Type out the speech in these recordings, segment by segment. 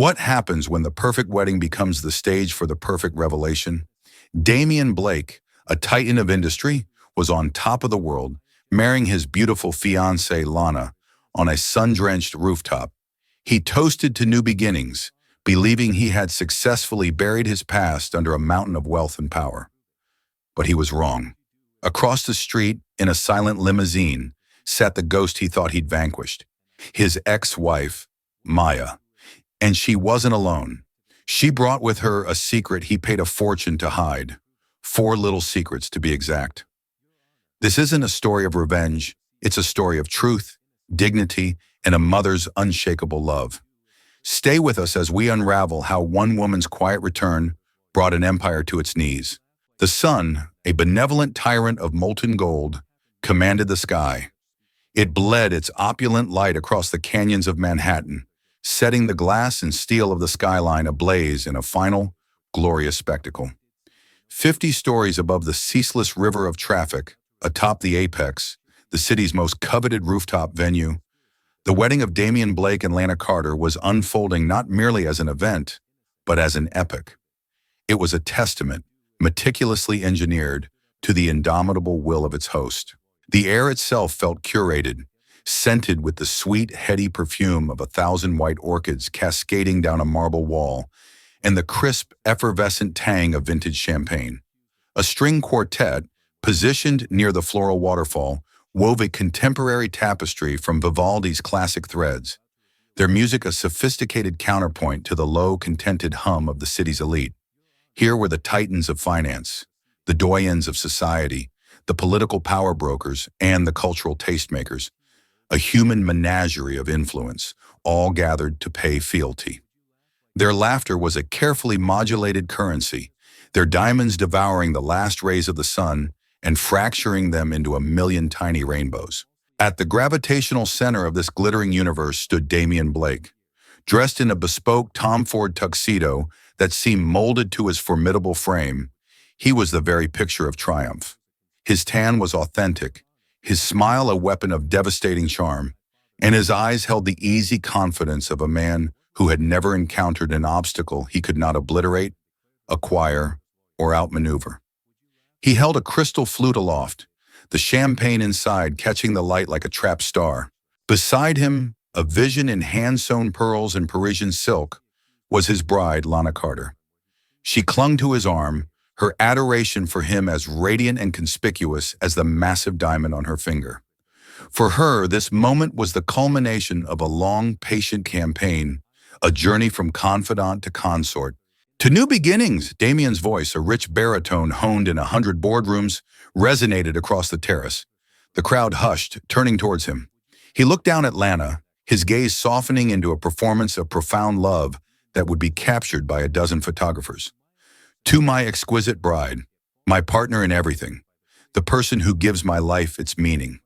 What happens when the perfect wedding becomes the stage for the perfect revelation? Damien Blake, a titan of industry, was on top of the world, marrying his beautiful fiancée Lana on a sun-drenched rooftop. He toasted to new beginnings, believing he had successfully buried his past under a mountain of wealth and power. But he was wrong. Across the street, in a silent limousine, sat the ghost he thought he'd vanquished, his ex-wife, Maya. And she wasn't alone. She brought with her a secret he paid a fortune to hide. 4 little secrets, to be exact. This isn't a story of revenge. It's a story of truth, dignity, and a mother's unshakable love. Stay with us as we unravel how one woman's quiet return brought an empire to its knees. The sun, a benevolent tyrant of molten gold, commanded the sky. It bled its opulent light across the canyons of Manhattan, setting the glass and steel of the skyline ablaze in a final, glorious spectacle. 50 stories above the ceaseless river of traffic, atop the apex, the city's most coveted rooftop venue, the wedding of Damien Blake and Lana Carter was unfolding not merely as an event, but as an epic. It was a testament, meticulously engineered, to the indomitable will of its host. The air itself felt curated, scented with the sweet, heady perfume of 1,000 white orchids cascading down a marble wall, and the crisp, effervescent tang of vintage champagne. A string quartet, positioned near the floral waterfall, wove a contemporary tapestry from Vivaldi's classic threads, their music a sophisticated counterpoint to the low, contented hum of the city's elite. Here were the titans of finance, the doyens of society, the political power brokers, and the cultural tastemakers, a human menagerie of influence, all gathered to pay fealty. Their laughter was a carefully modulated currency, their diamonds devouring the last rays of the sun and fracturing them into 1,000,000 tiny rainbows. At the gravitational center of this glittering universe stood Damien Blake, dressed in a bespoke Tom Ford tuxedo that seemed molded to his formidable frame. He was the very picture of triumph. His tan was authentic, his smile a weapon of devastating charm, and his eyes held the easy confidence of a man who had never encountered an obstacle he could not obliterate, acquire, or outmaneuver. He held a crystal flute aloft, the champagne inside catching the light like a trapped star. Beside him, a vision in hand-sewn pearls and Parisian silk, was his bride, Lana Carter. She clung to his arm, her adoration for him as radiant and conspicuous as the massive diamond on her finger. For her, this moment was the culmination of a long, patient campaign, a journey from confidant to consort. To new beginnings, Damien's voice, a rich baritone honed in 100 boardrooms, resonated across the terrace. The crowd hushed, turning towards him. He looked down at Lana, his gaze softening into a performance of profound love that would be captured by a dozen photographers. To my exquisite bride, my partner in everything, the person who gives my life its meaning.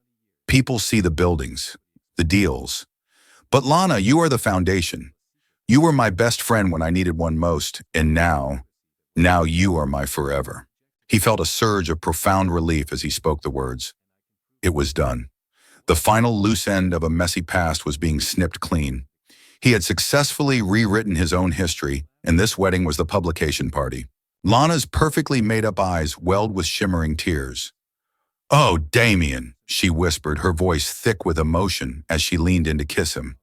People see the buildings, the deals. But Lana, you are the foundation. You were my best friend when I needed one most, and now you are my forever. He felt a surge of profound relief as he spoke the words. It was done. The final loose end of a messy past was being snipped clean. He had successfully rewritten his own history, and this wedding was the publication party. Lana's perfectly made-up eyes welled with shimmering tears. "Oh, Damien," she whispered, her voice thick with emotion as she leaned in to kiss him.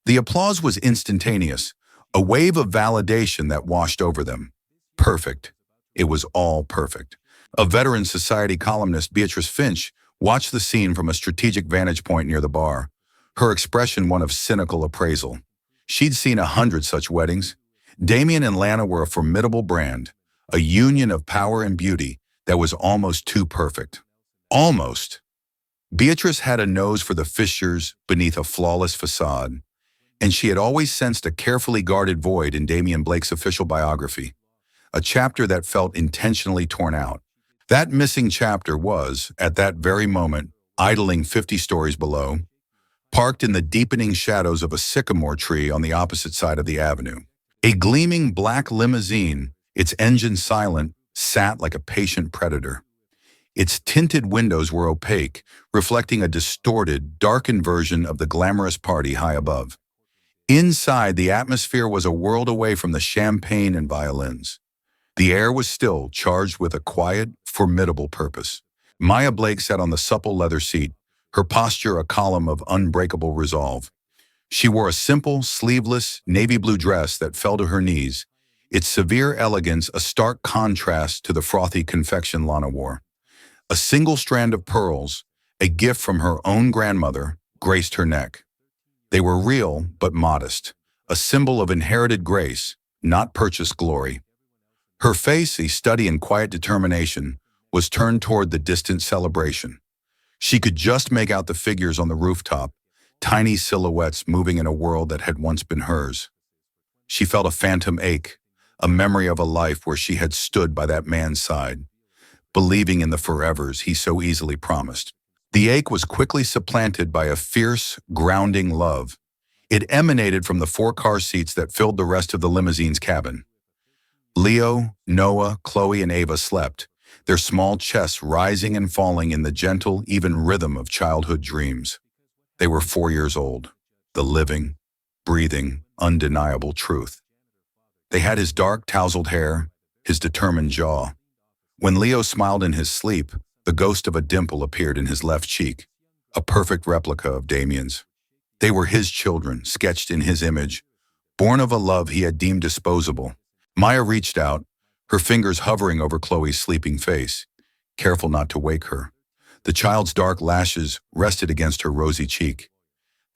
The applause was instantaneous, a wave of validation that washed over them. Perfect. It was all perfect. A veteran society columnist, Beatrice Finch, watched the scene from a strategic vantage point near the bar, her expression one of cynical appraisal. She'd seen 100 such weddings. Damien and Lana were a formidable brand, a union of power and beauty that was almost too perfect. Almost. Beatrice had a nose for the fissures beneath a flawless facade, and she had always sensed a carefully guarded void in Damien Blake's official biography, a chapter that felt intentionally torn out. That missing chapter was, at that very moment, idling 50 stories below, parked in the deepening shadows of a sycamore tree on the opposite side of the avenue. A gleaming black limousine, its engine silent, sat like a patient predator. Its tinted windows were opaque, reflecting a distorted, darkened version of the glamorous party high above. Inside, the atmosphere was a world away from the champagne and violins. The air was still, charged with a quiet, formidable purpose. Maya Blake sat on the supple leather seat, her posture a column of unbreakable resolve. She wore a simple, sleeveless, navy blue dress that fell to her knees, its severe elegance a stark contrast to the frothy confection Lana wore. A single strand of pearls, a gift from her own grandmother, graced her neck. They were real but modest, a symbol of inherited grace, not purchased glory. Her face, a study in quiet determination, was turned toward the distant celebration. She could just make out the figures on the rooftop, tiny silhouettes moving in a world that had once been hers. She felt a phantom ache, a memory of a life where she had stood by that man's side, believing in the forevers he so easily promised. The ache was quickly supplanted by a fierce, grounding love. It emanated from the 4 car seats that filled the rest of the limousine's cabin. Leo, Noah, Chloe, and Ava slept, their small chests rising and falling in the gentle, even rhythm of childhood dreams. They were 4 years old, the living, breathing, undeniable truth. They had his dark, tousled hair, his determined jaw. When Leo smiled in his sleep, the ghost of a dimple appeared in his left cheek, a perfect replica of Damien's. They were his children, sketched in his image, born of a love he had deemed disposable. Maya reached out, her fingers hovering over Chloe's sleeping face, careful not to wake her. The child's dark lashes rested against her rosy cheek.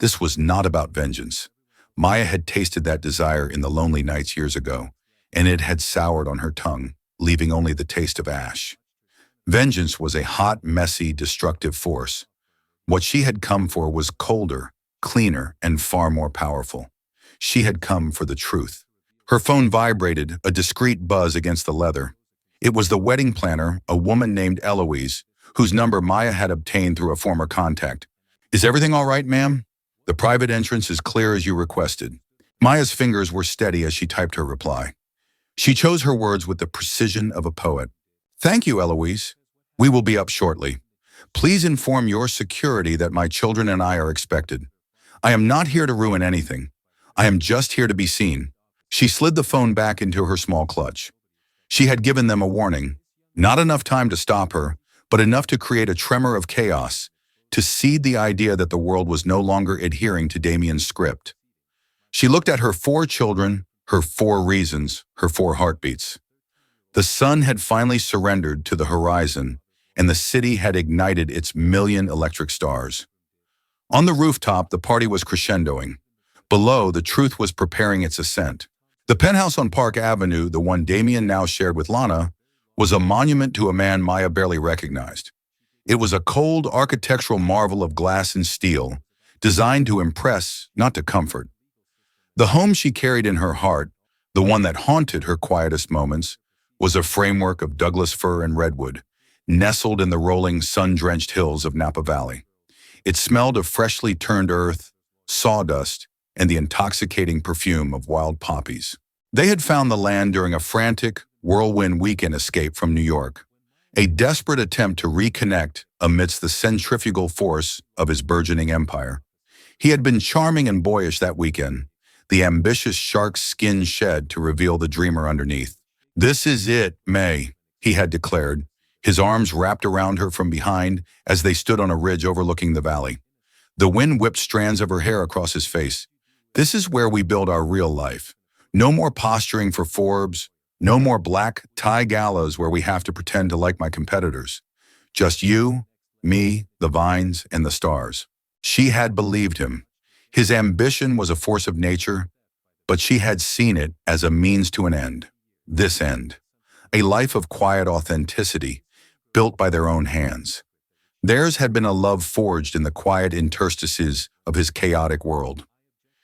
This was not about vengeance. Maya had tasted that desire in the lonely nights years ago, and it had soured on her tongue, leaving only the taste of ash. Vengeance was a hot, messy, destructive force. What she had come for was colder, cleaner, and far more powerful. She had come for the truth. Her phone vibrated, a discreet buzz against the leather. It was the wedding planner, a woman named Eloise, whose number Maya had obtained through a former contact. "Is everything all right, ma'am? The private entrance is clear as you requested." Maya's fingers were steady as she typed her reply. She chose her words with the precision of a poet. "Thank you, Eloise. We will be up shortly. Please inform your security that my children and I are expected. I am not here to ruin anything. I am just here to be seen." She slid the phone back into her small clutch. She had given them a warning, not enough time to stop her, but enough to create a tremor of chaos, to seed the idea that the world was no longer adhering to Damien's script. She looked at her 4 children, her 4 reasons, her 4 heartbeats. The sun had finally surrendered to the horizon, and the city had ignited its million electric stars. On the rooftop, the party was crescendoing. Below, the truth was preparing its ascent. The penthouse on Park Avenue, the one Damien now shared with Lana, was a monument to a man Maya barely recognized. It was a cold architectural marvel of glass and steel, designed to impress, not to comfort. The home she carried in her heart, the one that haunted her quietest moments, was a framework of Douglas fir and redwood, nestled in the rolling, sun-drenched hills of Napa Valley. It smelled of freshly turned earth, sawdust, and the intoxicating perfume of wild poppies. They had found the land during a frantic, whirlwind weekend escape from New York, a desperate attempt to reconnect amidst the centrifugal force of his burgeoning empire. He had been charming and boyish that weekend, the ambitious shark's skin shed to reveal the dreamer underneath. "This is it, May," he had declared, his arms wrapped around her from behind as they stood on a ridge overlooking the valley. The wind whipped strands of her hair across his face. "This is where we build our real life. No more posturing for Forbes, no more black tie galas where we have to pretend to like my competitors. Just you, me, the vines, and the stars." She had believed him. His ambition was a force of nature, but she had seen it as a means to an end. This end. A life of quiet authenticity, built by their own hands. Theirs had been a love forged in the quiet interstices of his chaotic world.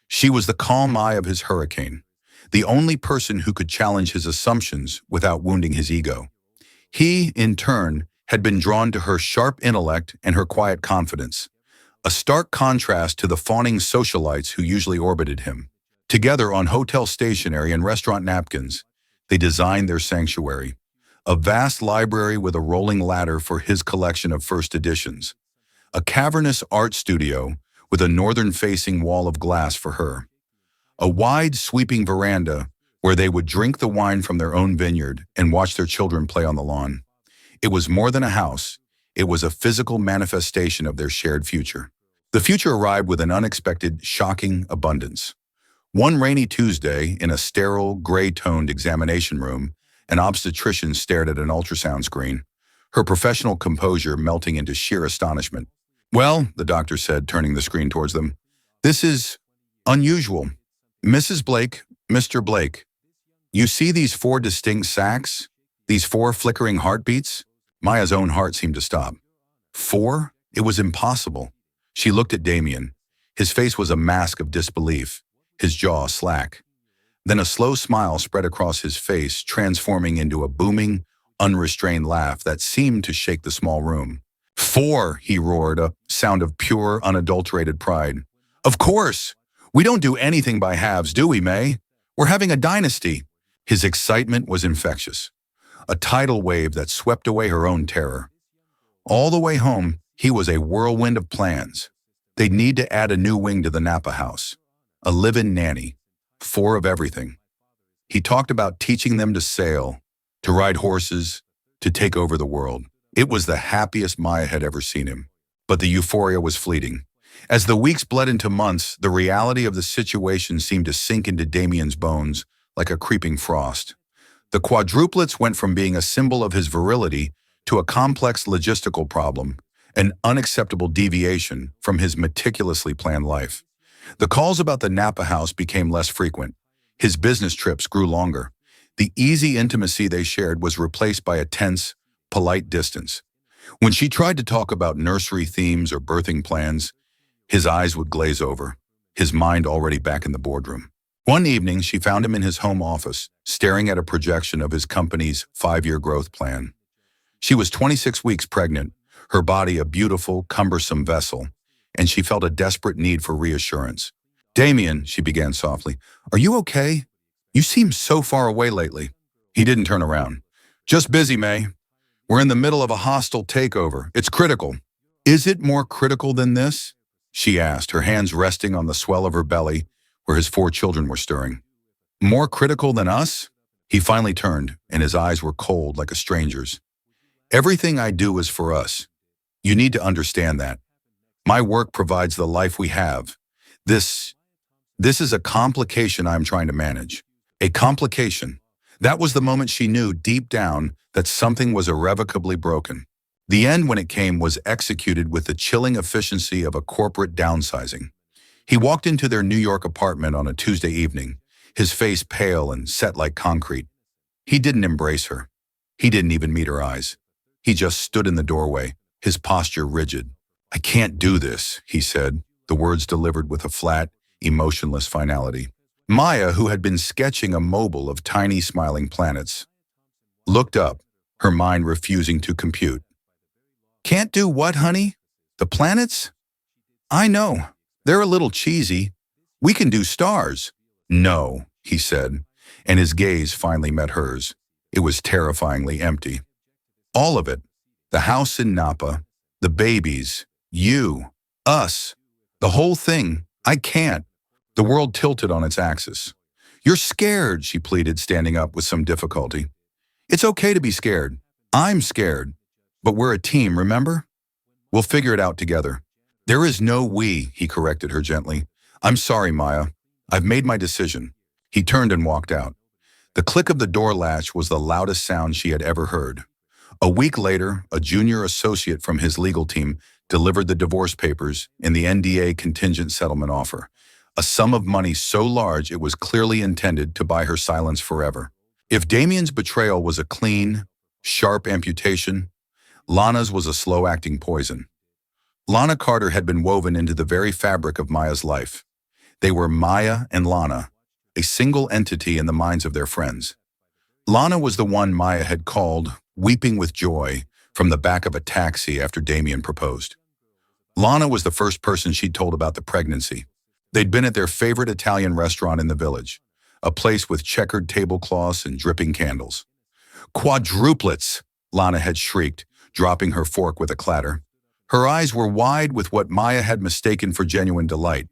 She was the calm eye of his hurricane, the only person who could challenge his assumptions without wounding his ego. He, in turn, had been drawn to her sharp intellect and her quiet confidence, a stark contrast to the fawning socialites who usually orbited him. Together on hotel stationery and restaurant napkins, they designed their sanctuary, a vast library with a rolling ladder for his collection of first editions, a cavernous art studio with a northern-facing wall of glass for her. A wide, sweeping veranda where they would drink the wine from their own vineyard and watch their children play on the lawn. It was more than a house. It was a physical manifestation of their shared future. The future arrived with an unexpected, shocking abundance. One rainy Tuesday, in a sterile, gray-toned examination room, an obstetrician stared at an ultrasound screen, her professional composure melting into sheer astonishment. "Well," the doctor said, turning the screen towards them, "this is unusual. Mrs. Blake, Mr. Blake, you see these four distinct sacs? These four flickering heartbeats?" Maya's own heart seemed to stop. Four? It was impossible. She looked at Damien. His face was a mask of disbelief, his jaw slack. Then a slow smile spread across his face, transforming into a booming, unrestrained laugh that seemed to shake the small room. "Four," he roared, a sound of pure, unadulterated pride. "Of course! We don't do anything by halves, do we, May? We're having a dynasty." His excitement was infectious, a tidal wave that swept away her own terror. All the way home, he was a whirlwind of plans. They'd need to add a new wing to the Napa house, a live-in nanny, four of everything. He talked about teaching them to sail, to ride horses, to take over the world. It was the happiest Maya had ever seen him. But the euphoria was fleeting. As the weeks bled into months, the reality of the situation seemed to sink into Damien's bones like a creeping frost. The quadruplets went from being a symbol of his virility to a complex logistical problem, an unacceptable deviation from his meticulously planned life. The calls about the Napa house became less frequent. His business trips grew longer. The easy intimacy they shared was replaced by a tense, polite distance. When she tried to talk about nursery themes or birthing plans, his eyes would glaze over, his mind already back in the boardroom. One evening, she found him in his home office, staring at a projection of his company's 5-year growth plan. She was 26 weeks pregnant, her body a beautiful, cumbersome vessel, and she felt a desperate need for reassurance. "Damien," she began softly, "are you okay? You seem so far away lately." He didn't turn around. "Just busy, May. We're in the middle of a hostile takeover. It's critical." "Is it more critical than this?" she asked, her hands resting on the swell of her belly where his 4 children were stirring. "More critical than us?" He finally turned, and his eyes were cold like a stranger's. "Everything I do is for us. You need to understand that. My work provides the life we have. This is a complication I'm trying to manage." A complication. That was the moment she knew deep down that something was irrevocably broken. The end, when it came, was executed with the chilling efficiency of a corporate downsizing. He walked into their New York apartment on a Tuesday evening, his face pale and set like concrete. He didn't embrace her. He didn't even meet her eyes. He just stood in the doorway, his posture rigid. "I can't do this," he said, the words delivered with a flat, emotionless finality. Maya, who had been sketching a mobile of tiny smiling planets, looked up, her mind refusing to compute. "Can't do what, honey? The planets? I know. They're a little cheesy. We can do stars." "No," he said, and his gaze finally met hers. It was terrifyingly empty. "All of it. The house in Napa, the babies, you, us, the whole thing. I can't." The world tilted on its axis. "You're scared," she pleaded, standing up with some difficulty. "It's okay to be scared. I'm scared. But we're a team, remember? We'll figure it out together." "There is no we," he corrected her gently. "I'm sorry, Maya. I've made my decision." He turned and walked out. The click of the door latch was the loudest sound she had ever heard. A week later, a junior associate from his legal team delivered the divorce papers in the NDA contingent settlement offer, a sum of money so large it was clearly intended to buy her silence forever. If Damien's betrayal was a clean, sharp amputation, Lana's was a slow-acting poison. Lana Carter had been woven into the very fabric of Maya's life. They were Maya and Lana, a single entity in the minds of their friends. Lana was the one Maya had called, weeping with joy, from the back of a taxi after Damien proposed. Lana was the first person she'd told about the pregnancy. They'd been at their favorite Italian restaurant in the village, a place with checkered tablecloths and dripping candles. "Quadruplets!" Lana had shrieked, dropping her fork with a clatter. Her eyes were wide with what Maya had mistaken for genuine delight.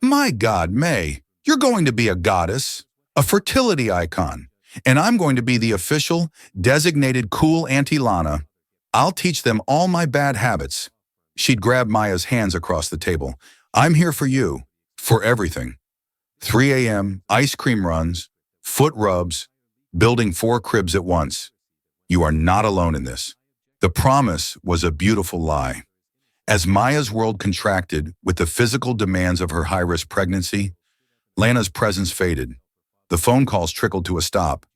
"My God, May, You're going to be a goddess, a fertility icon, and I'm going to be the official, designated cool Auntie Lana. I'll teach them all my bad habits." She'd grab Maya's hands across the table. "I'm here for you, for everything. 3 a.m., ice cream runs, foot rubs, building 4 cribs at once. You are not alone in this." The promise was a beautiful lie. As Maya's world contracted with the physical demands of her high-risk pregnancy, Lana's presence faded. The phone calls trickled to a stop.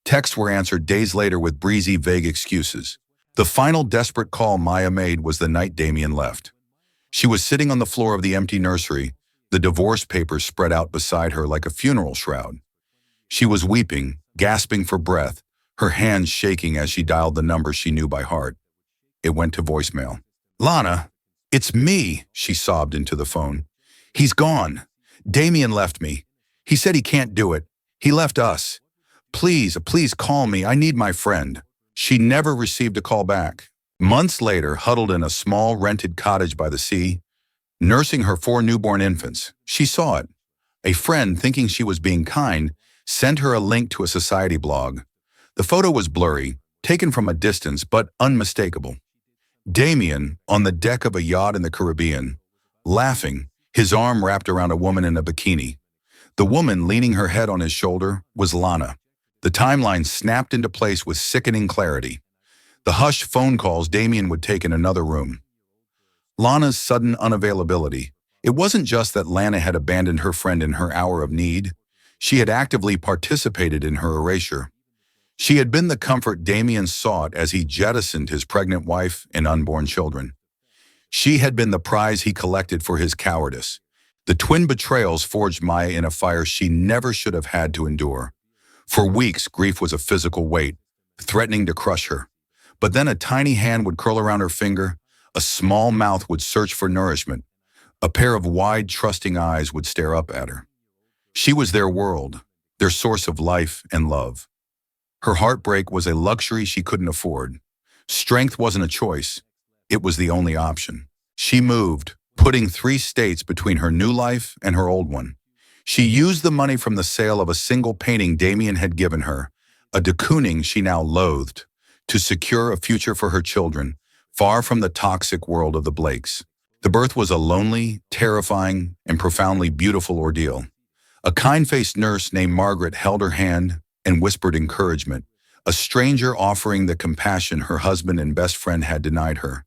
Texts were answered days later with breezy, vague excuses. The final desperate call Maya made was the night Damien left. She was sitting on the floor of the empty nursery, the divorce papers spread out beside her like a funeral shroud. She was weeping, gasping for breath, her hands shaking as she dialed the number she knew by heart. It went to voicemail. "Lana, it's me," she sobbed into the phone. "He's gone. Damien left me. He said he can't do it. He left us. Please, please call me. I need my friend." She never received a call back. Months later, huddled in a small rented cottage by the sea, nursing her 4 newborn infants, she saw it. A friend, thinking she was being kind, sent her a link to a society blog. The photo was blurry, taken from a distance, but unmistakable. Damien, on the deck of a yacht in the Caribbean, laughing, his arm wrapped around a woman in a bikini. The woman, leaning her head on his shoulder, was Lana. The timeline snapped into place with sickening clarity. The hushed phone calls Damien would take in another room. Lana's sudden unavailability. It wasn't just that Lana had abandoned her friend in her hour of need. She had actively participated in her erasure. She had been the comfort Damien sought as he jettisoned his pregnant wife and unborn children. She had been the prize he collected for his cowardice. The twin betrayals forged Maya in a fire she never should have had to endure. For weeks, grief was a physical weight, threatening to crush her. But then a tiny hand would curl around her finger, a small mouth would search for nourishment, a pair of wide, trusting eyes would stare up at her. She was their world, their source of life and love. Her heartbreak was a luxury she couldn't afford. Strength wasn't a choice, it was the only option. She moved, putting 3 states between her new life and her old one. She used the money from the sale of a single painting Damien had given her, a de Kooning she now loathed, to secure a future for her children, far from the toxic world of the Blakes. The birth was a lonely, terrifying, and profoundly beautiful ordeal. A kind-faced nurse named Margaret held her hand and whispered encouragement, a stranger offering the compassion her husband and best friend had denied her.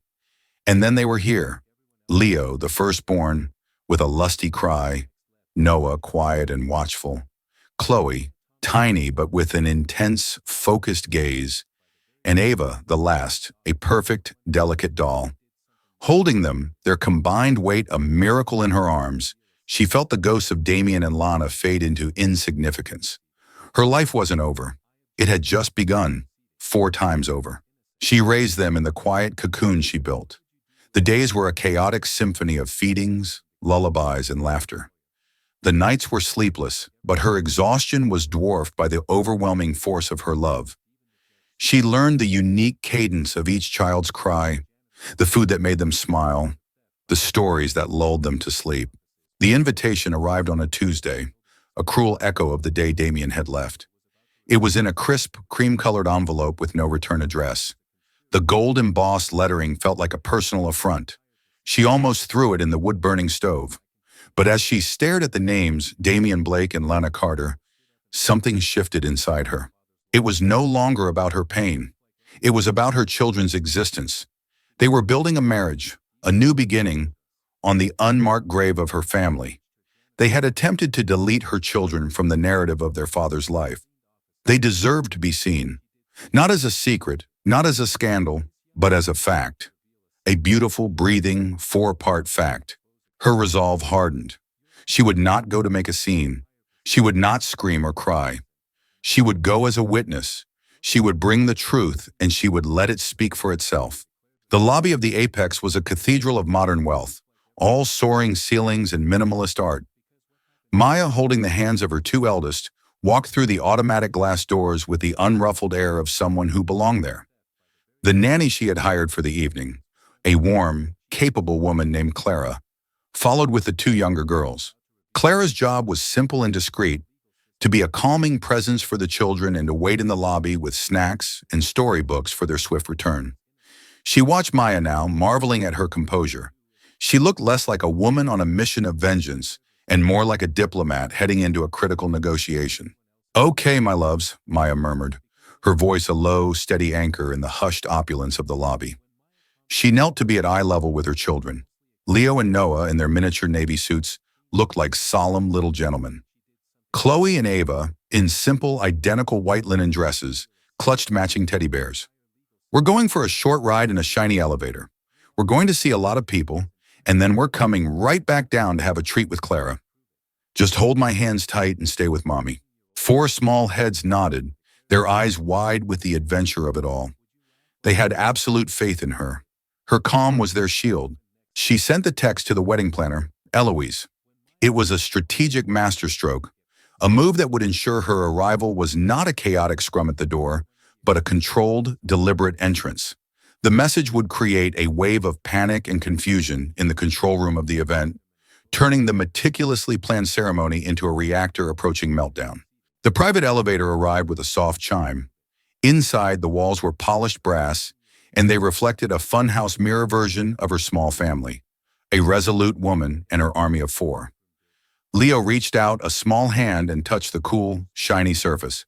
And then they were here. Leo, the firstborn, with a lusty cry, Noah, quiet and watchful, Chloe, tiny but with an intense, focused gaze, and Ava, the last, a perfect, delicate doll. Holding them, their combined weight a miracle in her arms, she felt the ghosts of Damien and Lana fade into insignificance. Her life wasn't over. It had just begun, 4 times over. She raised them in the quiet cocoon she built. The days were a chaotic symphony of feedings, lullabies, and laughter. The nights were sleepless, but her exhaustion was dwarfed by the overwhelming force of her love. She learned the unique cadence of each child's cry, the food that made them smile, the stories that lulled them to sleep. The invitation arrived on a Tuesday, a cruel echo of the day Damien had left. It was in a crisp, cream-colored envelope with no return address. The gold-embossed lettering felt like a personal affront. She almost threw it in the wood-burning stove. But as she stared at the names, Damien Blake and Lana Carter, something shifted inside her. It was no longer about her pain. It was about her children's existence. They were building a marriage, a new beginning, on the unmarked grave of her family. They had attempted to delete her children from the narrative of their father's life. They deserved to be seen, not as a secret, not as a scandal, but as a fact. A beautiful, breathing, 4-part fact. Her resolve hardened. She would not go to make a scene. She would not scream or cry. She would go as a witness. She would bring the truth, and she would let it speak for itself. The lobby of the Apex was a cathedral of modern wealth, all soaring ceilings and minimalist art. Maya, holding the hands of her 2 eldest, walked through the automatic glass doors with the unruffled air of someone who belonged there. The nanny she had hired for the evening, a warm, capable woman named Clara, followed with the 2 younger girls. Clara's job was simple and discreet, to be a calming presence for the children and to wait in the lobby with snacks and storybooks for their swift return. She watched Maya now, marveling at her composure. She looked less like a woman on a mission of vengeance and more like a diplomat heading into a critical negotiation. "Okay, my loves," Maya murmured, her voice a low, steady anchor in the hushed opulence of the lobby. She knelt to be at eye level with her children. Leo and Noah, in their miniature navy suits, looked like solemn little gentlemen. Chloe and Ava, in simple, identical white linen dresses, clutched matching teddy bears. "We're going for a short ride in a shiny elevator. We're going to see a lot of people, and then we're coming right back down to have a treat with Clara. Just hold my hands tight and stay with Mommy." Four small heads nodded, their eyes wide with the adventure of it all. They had absolute faith in her. Her calm was their shield. She sent the text to the wedding planner, Eloise. It was a strategic masterstroke, a move that would ensure her arrival was not a chaotic scrum at the door, but a controlled, deliberate entrance. The message would create a wave of panic and confusion in the control room of the event, turning the meticulously planned ceremony into a reactor approaching meltdown. The private elevator arrived with a soft chime. Inside, the walls were polished brass, and they reflected a funhouse mirror version of her small family, a resolute woman and her army of four. Leo reached out a small hand and touched the cool, shiny surface.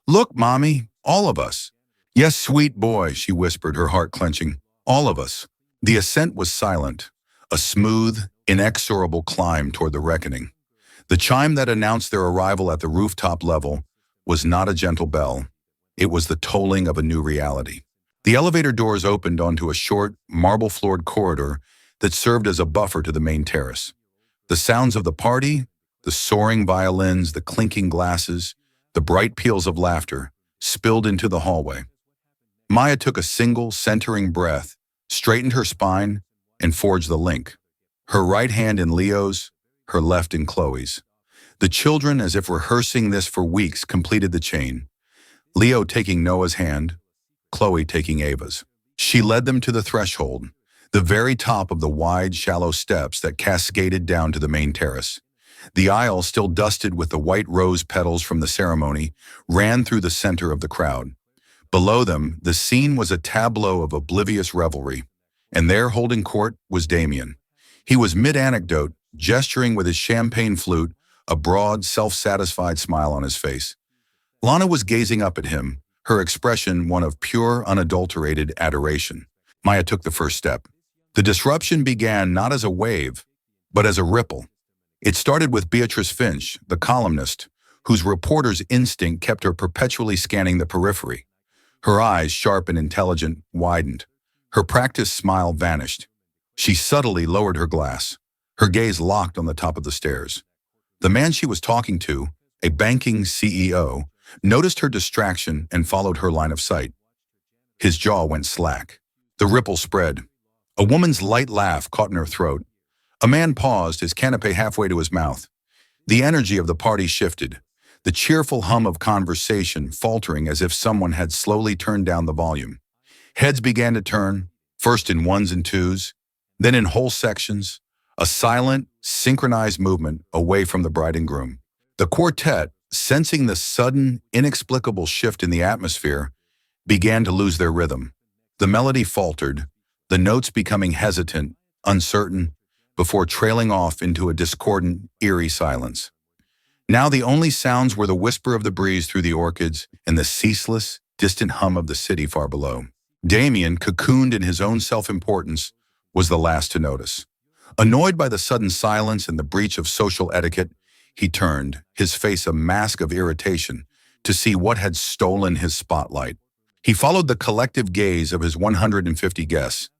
"Look, Mommy, all of us." "Yes, sweet boy," she whispered, her heart clenching. "All of us." The ascent was silent, a smooth, inexorable climb toward the reckoning. The chime that announced their arrival at the rooftop level was not a gentle bell. It was the tolling of a new reality. The elevator doors opened onto a short, marble-floored corridor that served as a buffer to the main terrace. The sounds of the party, the soaring violins, the clinking glasses, the bright peals of laughter, spilled into the hallway. Maya took a single, centering breath, straightened her spine, and forged the link. Her right hand in Leo's, her left in Chloe's. The children, as if rehearsing this for weeks, completed the chain. Leo taking Noah's hand, Chloe taking Ava's. She led them to the threshold, the very top of the wide, shallow steps that cascaded down to the main terrace. The aisle, still dusted with the white rose petals from the ceremony, ran through the center of the crowd. Below them, the scene was a tableau of oblivious revelry, and there holding court was Damien. He was mid-anecdote, gesturing with his champagne flute, a broad, self-satisfied smile on his face. Lana was gazing up at him, her expression one of pure, unadulterated adoration. Maya took the first step. The disruption began not as a wave, but as a ripple. It started with Beatrice Finch, the columnist, whose reporter's instinct kept her perpetually scanning the periphery. Her eyes, sharp and intelligent, widened. Her practiced smile vanished. She subtly lowered her glass, her gaze locked on the top of the stairs. The man she was talking to, a banking CEO, noticed her distraction and followed her line of sight. His jaw went slack. The ripple spread. A woman's light laugh caught in her throat. A man paused, his canapé halfway to his mouth. The energy of the party shifted, the cheerful hum of conversation faltering as if someone had slowly turned down the volume. Heads began to turn, first in ones and twos, then in whole sections, a silent, synchronized movement away from the bride and groom. The quartet, sensing the sudden, inexplicable shift in the atmosphere, began to lose their rhythm. The melody faltered, the notes becoming hesitant, uncertain, before trailing off into a discordant, eerie silence. Now the only sounds were the whisper of the breeze through the orchids and the ceaseless, distant hum of the city far below. Damien, cocooned in his own self-importance, was the last to notice. Annoyed by the sudden silence and the breach of social etiquette, he turned, his face a mask of irritation, to see what had stolen his spotlight. He followed the collective gaze of his 150 guests.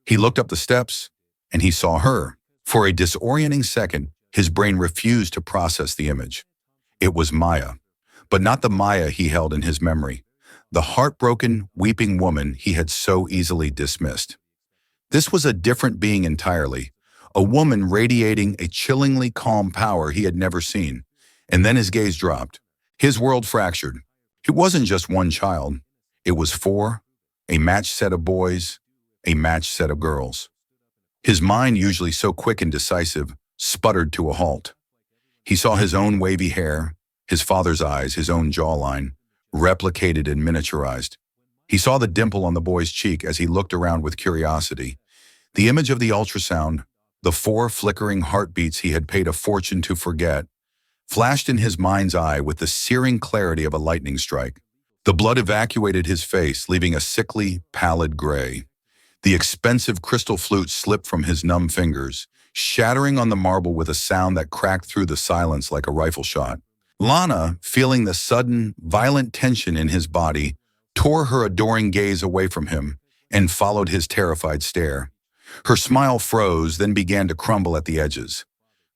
He looked up the steps, and he saw her. For a disorienting second, his brain refused to process the image. It was Maya, but not the Maya he held in his memory, the heartbroken, weeping woman he had so easily dismissed. This was a different being entirely, a woman radiating a chillingly calm power he had never seen. And then his gaze dropped. His world fractured. It wasn't just one child. It was four, a matched set of boys, a matched set of girls. His mind, usually so quick and decisive, sputtered to a halt. He saw his own wavy hair, his father's eyes, his own jawline, replicated and miniaturized. He saw the dimple on the boy's cheek as he looked around with curiosity. The image of the ultrasound, the 4 flickering heartbeats he had paid a fortune to forget, flashed in his mind's eye with the searing clarity of a lightning strike. The blood evacuated his face, leaving a sickly, pallid gray. The expensive crystal flute slipped from his numb fingers, shattering on the marble with a sound that cracked through the silence like a rifle shot. Lana, feeling the sudden, violent tension in his body, tore her adoring gaze away from him and followed his terrified stare. Her smile froze, then began to crumble at the edges.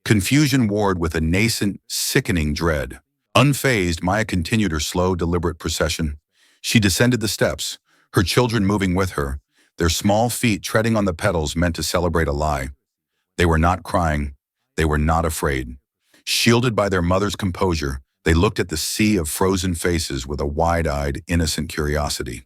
Confusion warred with a nascent, sickening dread. Unfazed, Maya continued her slow, deliberate procession. She descended the steps, her children moving with her, their small feet treading on the petals meant to celebrate a lie. They were not crying. They were not afraid. Shielded by their mother's composure, they looked at the sea of frozen faces with a wide-eyed, innocent curiosity.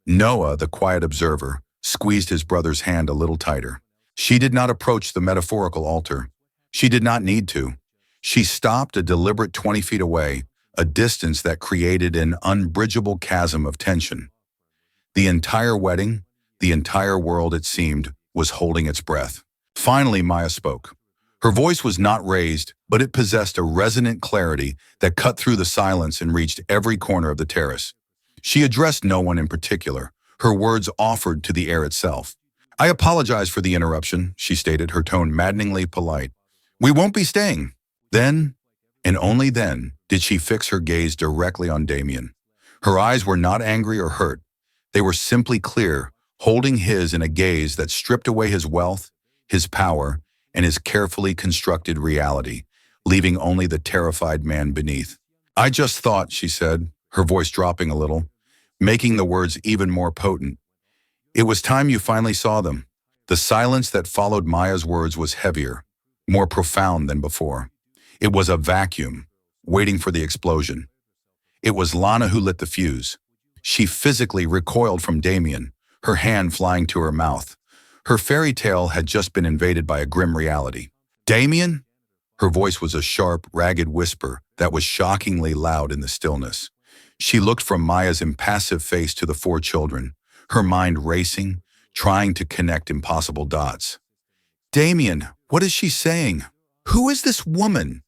Noah, the quiet observer, squeezed his brother's hand a little tighter. She did not approach the metaphorical altar. She did not need to. She stopped a deliberate 20 feet away, a distance that created an unbridgeable chasm of tension. The entire wedding, the entire world, it seemed, was holding its breath. Finally, Maya spoke. Her voice was not raised, but it possessed a resonant clarity that cut through the silence and reached every corner of the terrace. She addressed no one in particular. Her words offered to the air itself. "I apologize for the interruption," she stated, her tone maddeningly polite. "We won't be staying." Then, and only then, did she fix her gaze directly on Damien. Her eyes were not angry or hurt. They were simply clear, holding his in a gaze that stripped away his wealth, his power, and his carefully constructed reality, leaving only the terrified man beneath. "I just thought," she said, her voice dropping a little, making the words even more potent, "it was time you finally saw them." The silence that followed Maya's words was heavier, more profound than before. It was a vacuum, waiting for the explosion. It was Lana who lit the fuse. She physically recoiled from Damien, her hand flying to her mouth. Her fairy tale had just been invaded by a grim reality. "Damien?" Her voice was a sharp, ragged whisper that was shockingly loud in the stillness. She looked from Maya's impassive face to the 4 children, her mind racing, trying to connect impossible dots. "Damien, what is she saying? Who is this woman?"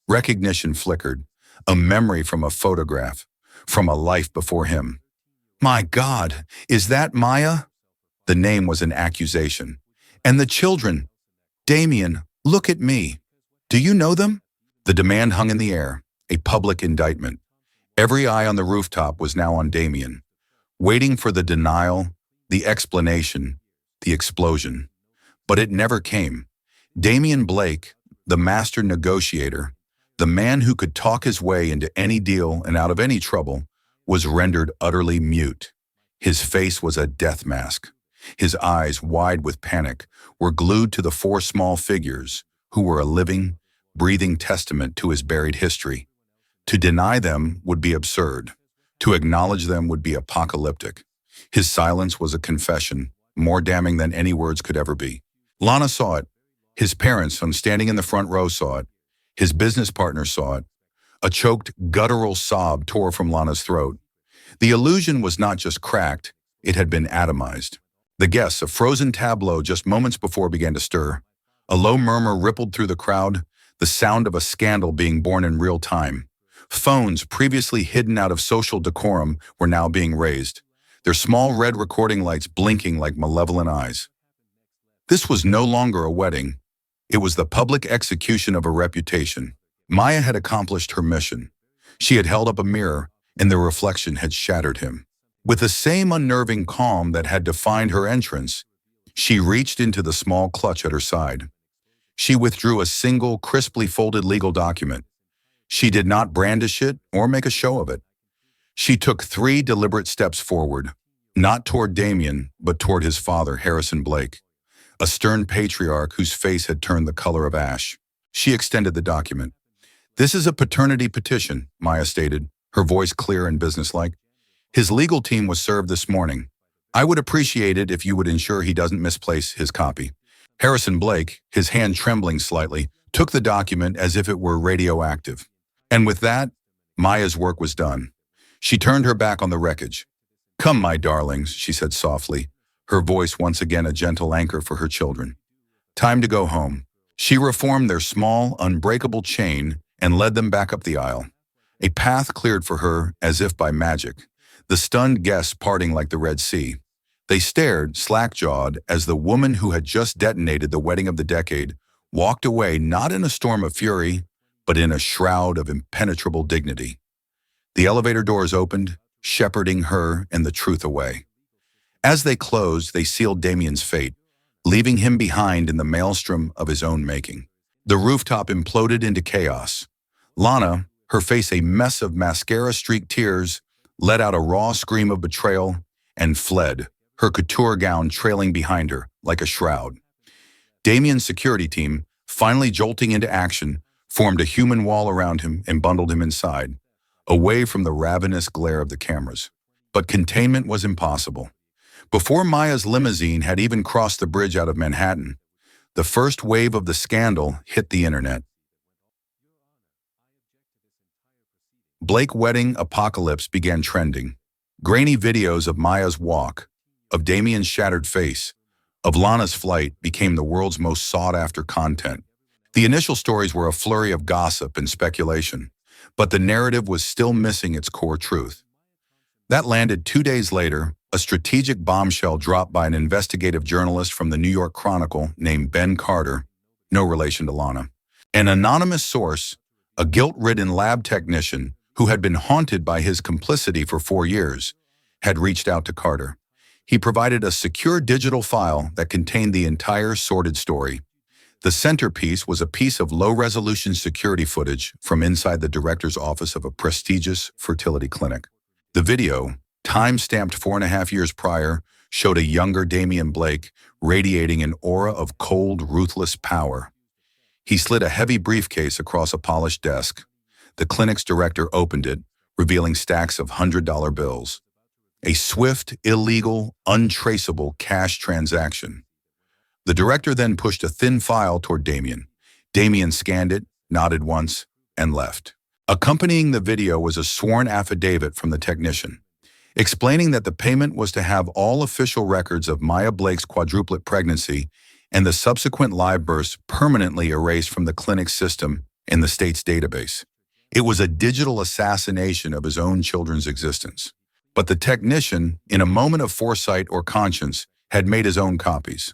Recognition flickered, a memory from a photograph, from a life before him. "My God, is that Maya?" The name was an accusation. "And the children? Damien, look at me. Do you know them?" The demand hung in the air, a public indictment. Every eye on the rooftop was now on Damien, waiting for the denial, the explanation, the explosion. But it never came. Damien Blake, the master negotiator, the man who could talk his way into any deal and out of any trouble, was rendered utterly mute. His face was a death mask. His eyes, wide with panic, were glued to the 4 small figures, who were a living, breathing testament to his buried history. To deny them would be absurd. To acknowledge them would be apocalyptic. His silence was a confession, more damning than any words could ever be. Lana saw it. His parents, standing in the front row, saw it. His business partner saw it. A choked, guttural sob tore from Lana's throat. The illusion was not just cracked, it had been atomized. The guests, a frozen tableau just moments before, began to stir. A low murmur rippled through the crowd, the sound of a scandal being born in real time. Phones, previously hidden out of social decorum, were now being raised, their small red recording lights blinking like malevolent eyes. This was no longer a wedding. It was the public execution of a reputation. Maya had accomplished her mission. She had held up a mirror, and the reflection had shattered him. With the same unnerving calm that had defined her entrance, she reached into the small clutch at her side. She withdrew a single, crisply folded legal document. She did not brandish it or make a show of it. She took 3 deliberate steps forward, not toward Damien, but toward his father, Harrison Blake, a stern patriarch whose face had turned the color of ash. She extended the document. "This is a paternity petition," Maya stated, her voice clear and businesslike. "His legal team was served this morning. I would appreciate it if you would ensure he doesn't misplace his copy." Harrison Blake, his hand trembling slightly, took the document as if it were radioactive. And with that, Maya's work was done. She turned her back on the wreckage. "Come, my darlings," she said softly, her voice once again a gentle anchor for her children. "Time to go home." She reformed their small, unbreakable chain and led them back up the aisle. A path cleared for her as if by magic, the stunned guests parting like the Red Sea. They stared, slack-jawed, as the woman who had just detonated the wedding of the decade walked away not in a storm of fury, but in a shroud of impenetrable dignity. The elevator doors opened, shepherding her and the truth away. As they closed, they sealed Damien's fate, leaving him behind in the maelstrom of his own making. The rooftop imploded into chaos. Lana, her face a mess of mascara-streaked tears, let out a raw scream of betrayal and fled, her couture gown trailing behind her like a shroud. Damien's security team, finally jolting into action, formed a human wall around him and bundled him inside, away from the ravenous glare of the cameras. But containment was impossible. Before Maya's limousine had even crossed the bridge out of Manhattan, the first wave of the scandal hit the internet. Blake wedding apocalypse began trending. Grainy videos of Maya's walk, of Damien's shattered face, of Lana's flight became the world's most sought-after content. The initial stories were a flurry of gossip and speculation, but the narrative was still missing its core truth. That landed 2 days later, a strategic bombshell dropped by an investigative journalist from the New York Chronicle named Ben Carter, no relation to Lana. An anonymous source, a guilt-ridden lab technician who had been haunted by his complicity for 4 years, had reached out to Carter. He provided a secure digital file that contained the entire sordid story. The centerpiece was a piece of low-resolution security footage from inside the director's office of a prestigious fertility clinic. The video, time-stamped 4.5 years prior, showed a younger Damien Blake radiating an aura of cold, ruthless power. He slid a heavy briefcase across a polished desk. The clinic's director opened it, revealing stacks of $100 bills. A swift, illegal, untraceable cash transaction. The director then pushed a thin file toward Damien. Damien scanned it, nodded once, and left. Accompanying the video was a sworn affidavit from the technician, explaining that the payment was to have all official records of Maya Blake's quadruplet pregnancy and the subsequent live births permanently erased from the clinic's system in the state's database. It was a digital assassination of his own children's existence. But the technician, in a moment of foresight or conscience, had made his own copies.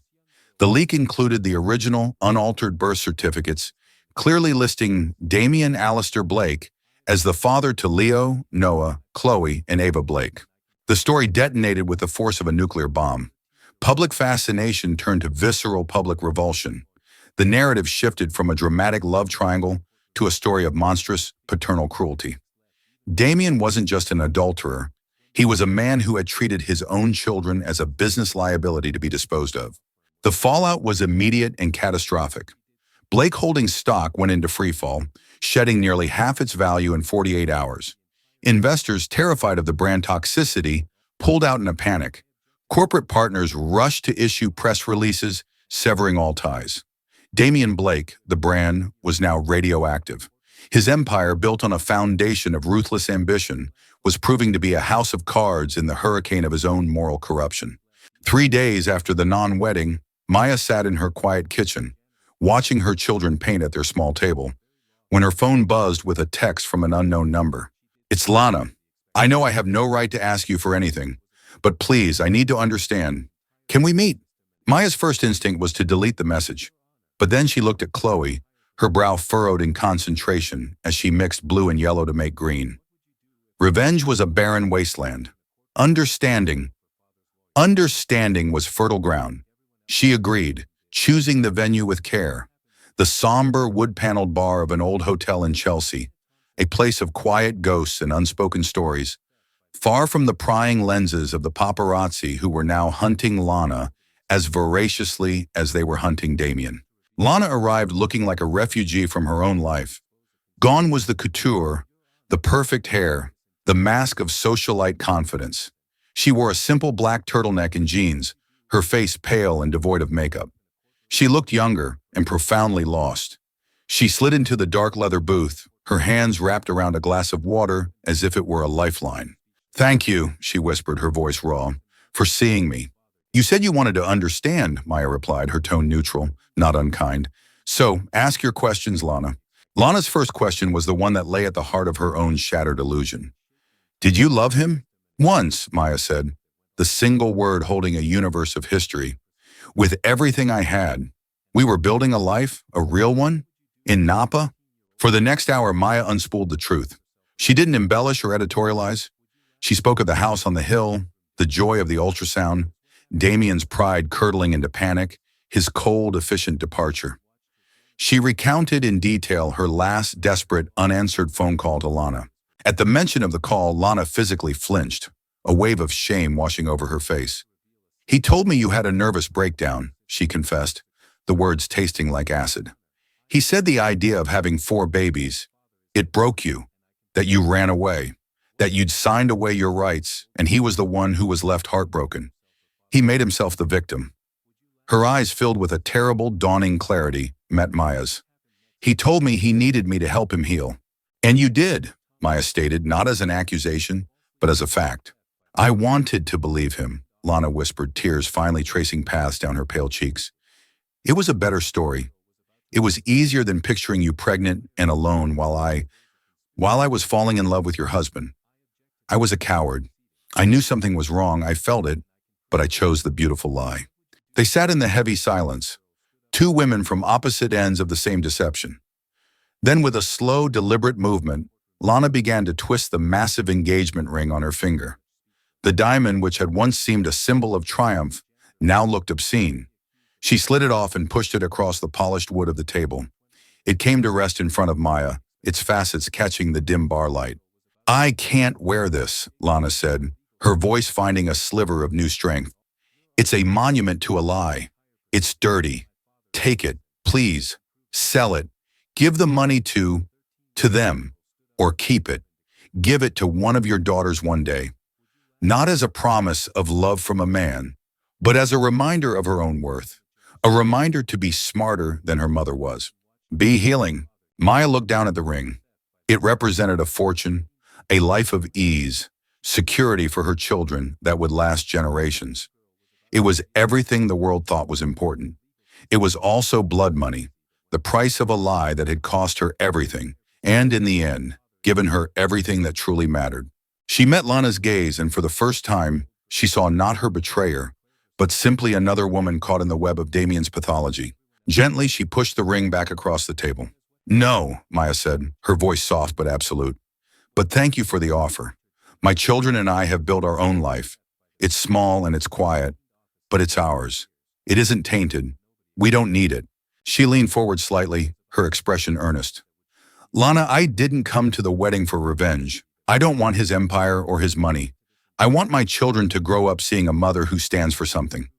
The leak included the original, unaltered birth certificates, clearly listing Damien Alistair Blake as the father to Leo, Noah, Chloe, and Ava Blake. The story detonated with the force of a nuclear bomb. Public fascination turned to visceral public revulsion. The narrative shifted from a dramatic love triangle to a story of monstrous paternal cruelty. Damien wasn't just an adulterer. He was a man who had treated his own children as a business liability to be disposed of. The fallout was immediate and catastrophic. Blake Holdings stock went into freefall, shedding nearly half its value in 48 hours. Investors, terrified of the brand toxicity, pulled out in a panic. Corporate partners rushed to issue press releases, severing all ties. Damien Blake, the brand, was now radioactive. His empire, built on a foundation of ruthless ambition, was proving to be a house of cards in the hurricane of his own moral corruption. 3 days after the non-wedding, Maya sat in her quiet kitchen, watching her children paint at their small table, when her phone buzzed with a text from an unknown number. "It's Lana. I know I have no right to ask you for anything, but please, I need to understand. Can we meet?" Maya's first instinct was to delete the message, but then she looked at Chloe, her brow furrowed in concentration as she mixed blue and yellow to make green. Revenge was a barren wasteland. Understanding was fertile ground. She agreed, choosing the venue with care. The somber, wood-paneled bar of an old hotel in Chelsea, a place of quiet ghosts and unspoken stories, far from the prying lenses of the paparazzi who were now hunting Lana as voraciously as they were hunting Damien. Lana arrived looking like a refugee from her own life. Gone was the couture, the perfect hair, the mask of socialite confidence. She wore a simple black turtleneck and jeans, her face pale and devoid of makeup. She looked younger and profoundly lost. She slid into the dark leather booth, her hands wrapped around a glass of water as if it were a lifeline. "Thank you," she whispered, her voice raw, "for seeing me." "You said you wanted to understand," Maya replied, her tone neutral, not unkind. "So, ask your questions, Lana." Lana's first question was the one that lay at the heart of her own shattered illusion. "Did you love him?" "Once," Maya said, the single word holding a universe of history. "With everything I had. We were building a life, a real one, in Napa." For the next hour, Maya unspooled the truth. She didn't embellish or editorialize. She spoke of the house on the hill, the joy of the ultrasound, Damien's pride curdling into panic, his cold, efficient departure. She recounted in detail her last desperate, unanswered phone call to Lana. At the mention of the call, Lana physically flinched, a wave of shame washing over her face. "He told me you had a nervous breakdown," she confessed, the words tasting like acid. "He said the idea of having 4 babies, it broke you, that you ran away, that you'd signed away your rights, and he was the one who was left heartbroken. He made himself the victim." Her eyes, filled with a terrible, dawning clarity, met Maya's. "He told me he needed me to help him heal." "And you did," Maya stated, not as an accusation, but as a fact. "I wanted to believe him," Lana whispered, tears finally tracing paths down her pale cheeks. "It was a better story. It was easier than picturing you pregnant and alone while I was falling in love with your husband. I was a coward. I knew something was wrong, I felt it, but I chose the beautiful lie." They sat in the heavy silence, 2 women from opposite ends of the same deception. Then, with a slow, deliberate movement, Lana began to twist the massive engagement ring on her finger. The diamond, which had once seemed a symbol of triumph, now looked obscene. She slid it off and pushed it across the polished wood of the table. It came to rest in front of Maya, its facets catching the dim bar light. "I can't wear this," Lana said, her voice finding a sliver of new strength. "It's a monument to a lie. It's dirty. Take it, please. Sell it. Give the money to them. Or keep it. Give it to one of your daughters one day. Not as a promise of love from a man, but as a reminder of her own worth. A reminder to be smarter than her mother was. Be healing." Maya looked down at the ring. It represented a fortune, a life of ease, security for her children that would last generations. It was everything the world thought was important. It was also blood money, the price of a lie that had cost her everything, and in the end, given her everything that truly mattered. She met Lana's gaze, and for the first time, she saw not her betrayer, but simply another woman caught in the web of Damien's pathology. Gently, she pushed the ring back across the table. "No," Maya said, her voice soft but absolute. "But thank you for the offer. My children and I have built our own life. It's small and it's quiet, but it's ours. It isn't tainted. We don't need it." She leaned forward slightly, her expression earnest. "Lana, I didn't come to the wedding for revenge. I don't want his empire or his money. I want my children to grow up seeing a mother who stands for something.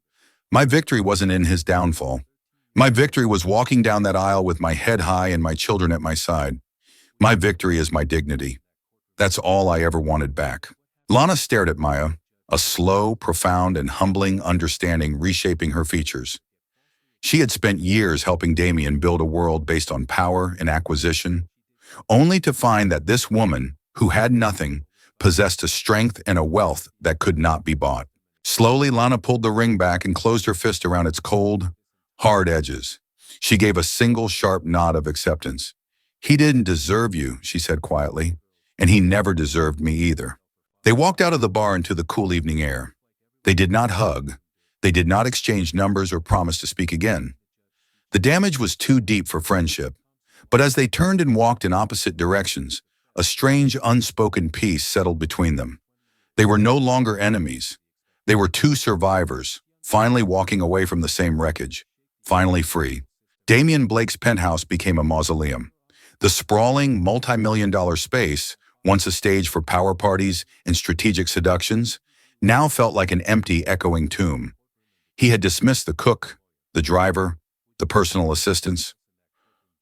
My victory wasn't in his downfall. My victory was walking down that aisle with my head high and my children at my side. My victory is my dignity. That's all I ever wanted back." Lana stared at Maya, a slow, profound, and humbling understanding reshaping her features. She had spent years helping Damien build a world based on power and acquisition, only to find that this woman, who had nothing, possessed a strength and a wealth that could not be bought. Slowly, Lana pulled the ring back and closed her fist around its cold, hard edges. She gave a single sharp nod of acceptance. "He didn't deserve you," she said quietly, "and he never deserved me either." They walked out of the bar into the cool evening air. They did not hug. They did not exchange numbers or promise to speak again. The damage was too deep for friendship. But as they turned and walked in opposite directions, a strange, unspoken peace settled between them. They were no longer enemies. They were 2 survivors, finally walking away from the same wreckage, finally free. Damien Blake's penthouse became a mausoleum. The sprawling, multi-million-dollar space, once a stage for power parties and strategic seductions, now felt like an empty, echoing tomb. He had dismissed the cook, the driver, the personal assistants.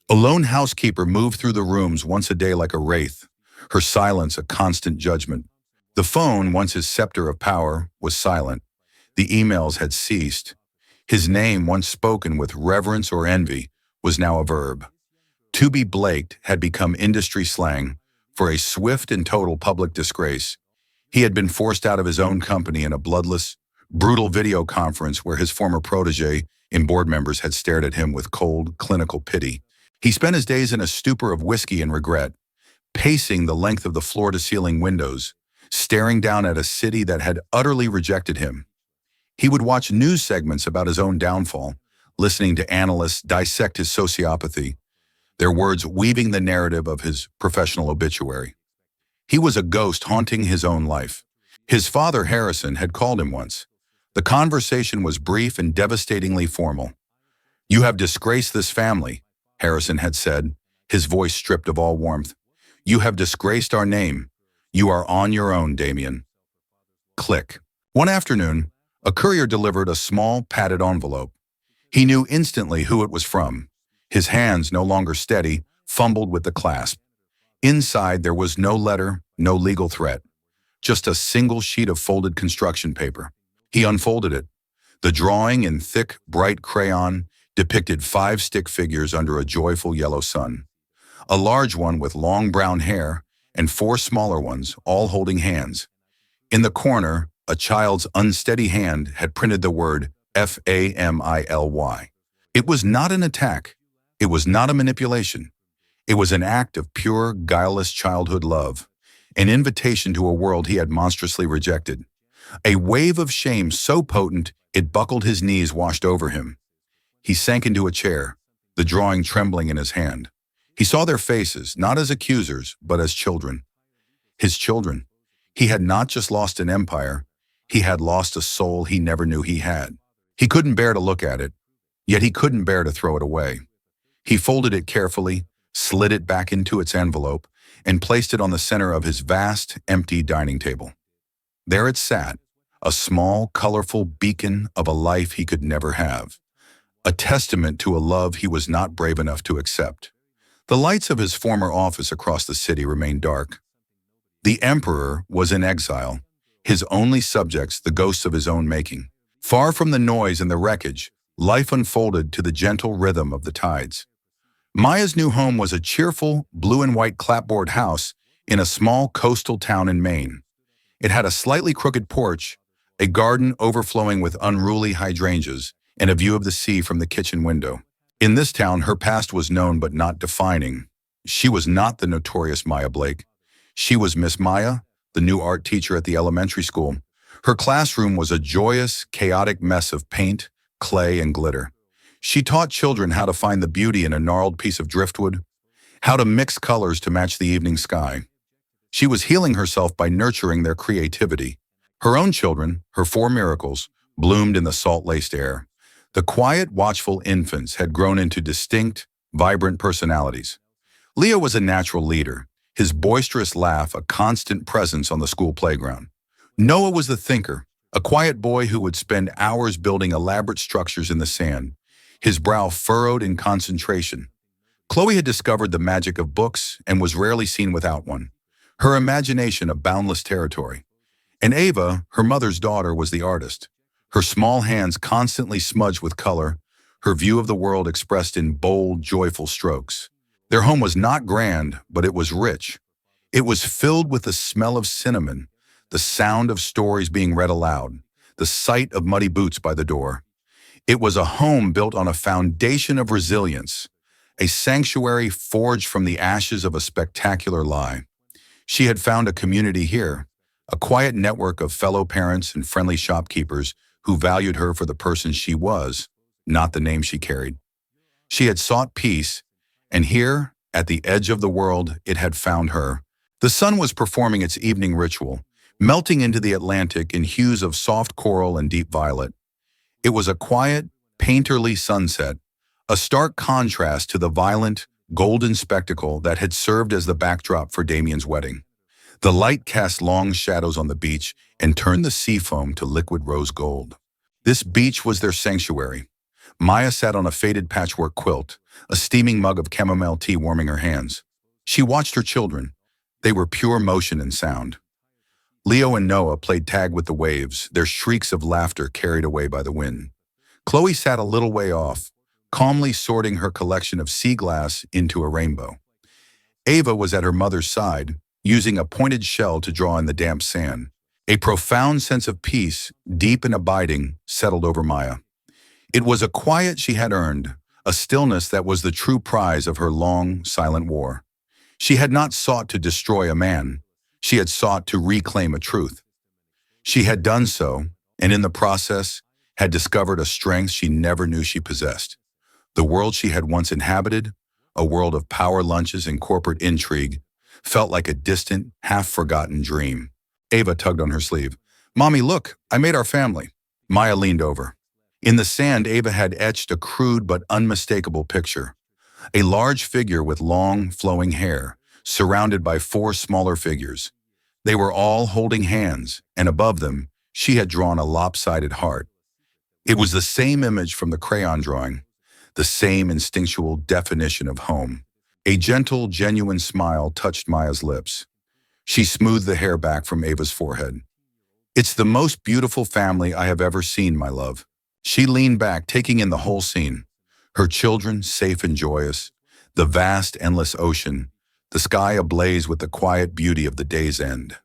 A lone housekeeper moved through the rooms once a day like a wraith, her silence a constant judgment. The phone, once his scepter of power, was silent. The emails had ceased. His name, once spoken with reverence or envy, was now a verb. To be Blaked had become industry slang for a swift and total public disgrace. He had been forced out of his own company in a bloodless, brutal video conference where his former protege and board members had stared at him with cold, clinical pity. He spent his days in a stupor of whiskey and regret, pacing the length of the floor-to-ceiling windows, staring down at a city that had utterly rejected him. He would watch news segments about his own downfall, listening to analysts dissect his sociopathy, their words weaving the narrative of his professional obituary. He was a ghost haunting his own life. His father, Harrison, had called him once. The conversation was brief and devastatingly formal. "You have disgraced this family," Harrison had said, his voice stripped of all warmth. "You have disgraced our name. You are on your own, Damien." Click. One afternoon, a courier delivered a small, padded envelope. He knew instantly who it was from. His hands, no longer steady, fumbled with the clasp. Inside, there was no letter, no legal threat, just a single sheet of folded construction paper. He unfolded it. The drawing, in thick, bright crayon, depicted 5 stick figures under a joyful yellow sun. A large one with long brown hair and 4 smaller ones, all holding hands. In the corner, a child's unsteady hand had printed the word family. It was not an attack. It was not a manipulation. It was an act of pure, guileless childhood love, an invitation to a world he had monstrously rejected. A wave of shame so potent it buckled his knees washed over him. He sank into a chair, the drawing trembling in his hand. He saw their faces, not as accusers, but as children. His children. He had not just lost an empire, he had lost a soul he never knew he had. He couldn't bear to look at it, yet he couldn't bear to throw it away. He folded it carefully, slid it back into its envelope, and placed it on the center of his vast, empty dining table. There it sat, a small, colorful beacon of a life he could never have, a testament to a love he was not brave enough to accept. The lights of his former office across the city remained dark. The emperor was in exile, his only subjects the ghosts of his own making. Far from the noise and the wreckage, life unfolded to the gentle rhythm of the tides. Maya's new home was a cheerful, blue and white clapboard house in a small coastal town in Maine. It had a slightly crooked porch, a garden overflowing with unruly hydrangeas, and a view of the sea from the kitchen window. In this town, her past was known but not defining. She was not the notorious Maya Blake. She was Miss Maya, the new art teacher at the elementary school. Her classroom was a joyous, chaotic mess of paint, clay, and glitter. She taught children how to find the beauty in a gnarled piece of driftwood, how to mix colors to match the evening sky. She was healing herself by nurturing their creativity. Her own children, her 4 miracles, bloomed in the salt-laced air. The quiet, watchful infants had grown into distinct, vibrant personalities. Leo was a natural leader, his boisterous laugh a constant presence on the school playground. Noah was the thinker, a quiet boy who would spend hours building elaborate structures in the sand, his brow furrowed in concentration. Chloe had discovered the magic of books and was rarely seen without one, her imagination a boundless territory. And Ava, her mother's daughter, was the artist, her small hands constantly smudged with color, her view of the world expressed in bold, joyful strokes. Their home was not grand, but it was rich. It was filled with the smell of cinnamon, the sound of stories being read aloud, the sight of muddy boots by the door. It was a home built on a foundation of resilience, a sanctuary forged from the ashes of a spectacular lie. She had found a community here, a quiet network of fellow parents and friendly shopkeepers who valued her for the person she was, not the name she carried. She had sought peace, and here, at the edge of the world, it had found her. The sun was performing its evening ritual, melting into the Atlantic in hues of soft coral and deep violet. It was a quiet, painterly sunset, a stark contrast to the violent, golden spectacle that had served as the backdrop for Damien's wedding. The light cast long shadows on the beach and turned the sea foam to liquid rose gold. This beach was their sanctuary. Maya sat on a faded patchwork quilt, a steaming mug of chamomile tea warming her hands. She watched her children. They were pure motion and sound. Leo and Noah played tag with the waves, their shrieks of laughter carried away by the wind. Chloe sat a little way off, calmly sorting her collection of sea glass into a rainbow. Ava was at her mother's side, using a pointed shell to draw in the damp sand. A profound sense of peace, deep and abiding, settled over Maya. It was a quiet she had earned, a stillness that was the true prize of her long, silent war. She had not sought to destroy a man. She had sought to reclaim a truth. She had done so, and in the process, had discovered a strength she never knew she possessed. The world she had once inhabited, a world of power lunches and corporate intrigue, felt like a distant, half-forgotten dream. Ava tugged on her sleeve. "Mommy, look, I made our family." Maya leaned over. In the sand, Ava had etched a crude but unmistakable picture. A large figure with long, flowing hair, surrounded by four smaller figures. They were all holding hands, and above them, she had drawn a lopsided heart. It was the same image from the crayon drawing, the same instinctual definition of home. A gentle, genuine smile touched Maya's lips. She smoothed the hair back from Ava's forehead. "It's the most beautiful family I have ever seen, my love." She leaned back, taking in the whole scene. Her children safe and joyous, the vast, endless ocean, the sky ablaze with the quiet beauty of the day's end.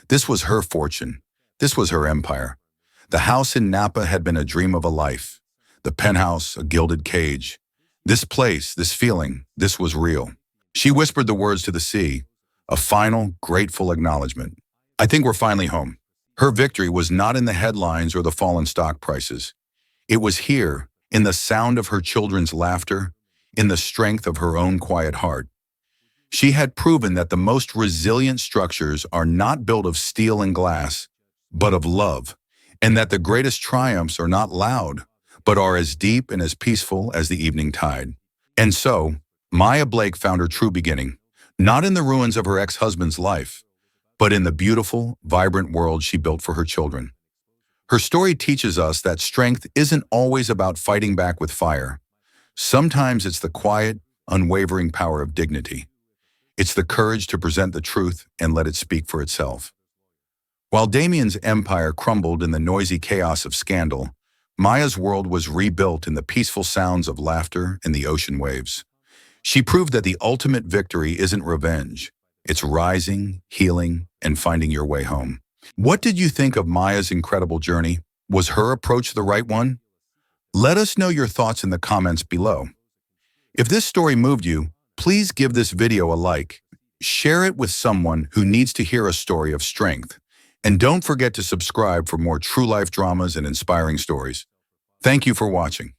This was her fortune. This was her empire. The house in Napa had been a dream of a life. The penthouse, a gilded cage. This place, this feeling, this was real. She whispered the words to the sea, a final, grateful acknowledgement. "I think we're finally home." Her victory was not in the headlines or the fallen stock prices. It was here, in the sound of her children's laughter, in the strength of her own quiet heart. She had proven that the most resilient structures are not built of steel and glass, but of love, and that the greatest triumphs are not loud, but are as deep and as peaceful as the evening tide. And so, Maya Blake found her true beginning, not in the ruins of her ex-husband's life, but in the beautiful, vibrant world she built for her children. Her story teaches us that strength isn't always about fighting back with fire. Sometimes it's the quiet, unwavering power of dignity. It's the courage to present the truth and let it speak for itself. While Damien's empire crumbled in the noisy chaos of scandal, Maya's world was rebuilt in the peaceful sounds of laughter and the ocean waves. She proved that the ultimate victory isn't revenge. It's rising, healing, and finding your way home. What did you think of Maya's incredible journey? Was her approach the right one? Let us know your thoughts in the comments below. If this story moved you, please give this video a like. Share it with someone who needs to hear a story of strength. And don't forget to subscribe for more true life dramas and inspiring stories. Thank you for watching.